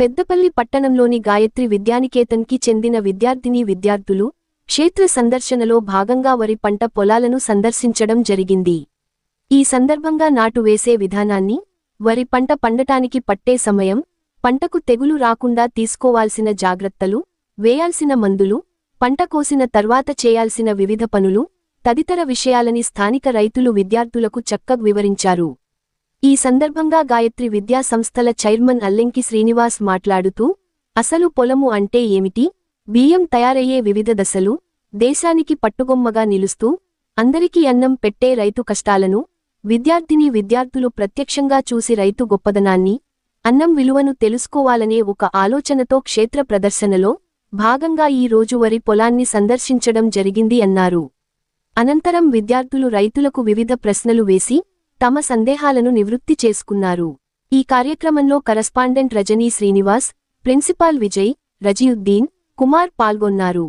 పెద్దపల్లి పట్టణంలోని గాయత్రి విద్యానికేతన్కి చెందిన విద్యార్థులు క్షేత్ర సందర్శనలో భాగంగా వరి పంట పొలాలను సందర్శించడం జరిగింది. ఈ సందర్భంగా నాటు వేసే విధానాన్ని, వరి పంట పండటానికి పట్టే సమయం, పంటకు తెగులు రాకుండా తీసుకోవాల్సిన జాగ్రత్తలు, వేయాల్సిన మందులు, పంట కోసిన తర్వాత చేయాల్సిన వివిధ పనులు తదితర విషయాలని స్థానిక రైతులు విద్యార్థులకు చక్కగా వివరించారు. ఈ సందర్భంగా గాయత్రి విద్యా సంస్థల చైర్మన్ అల్లెంకి శ్రీనివాస్ మాట్లాడుతూ, అసలు పొలము అంటే ఏమిటి, బియ్యం తయారయ్యే వివిధ దశలు, దేశానికి పట్టుగొమ్మగా నిలుస్తూ అందరికీ అన్నం పెట్టే రైతు కష్టాలను విద్యార్థులు ప్రత్యక్షంగా చూసి రైతు గొప్పదనాన్ని, అన్నం విలువను తెలుసుకోవాలనే ఒక ఆలోచనతో క్షేత్ర ప్రదర్శనలో భాగంగా ఈ రోజు వరి పొలాన్ని సందర్శించడం జరిగింది అన్నారు. అనంతరం విద్యార్థులు రైతులకు వివిధ ప్రశ్నలు వేసి తమ సందేహాలను నివృత్తి చేసుకున్నారు. ఈ కార్యక్రమంలో కరస్పాండెంట్ రజనీ శ్రీనివాస్, ప్రిన్సిపాల్ విజయ్, రజియుద్దీన్, కుమార్ పాల్గొన్నారు.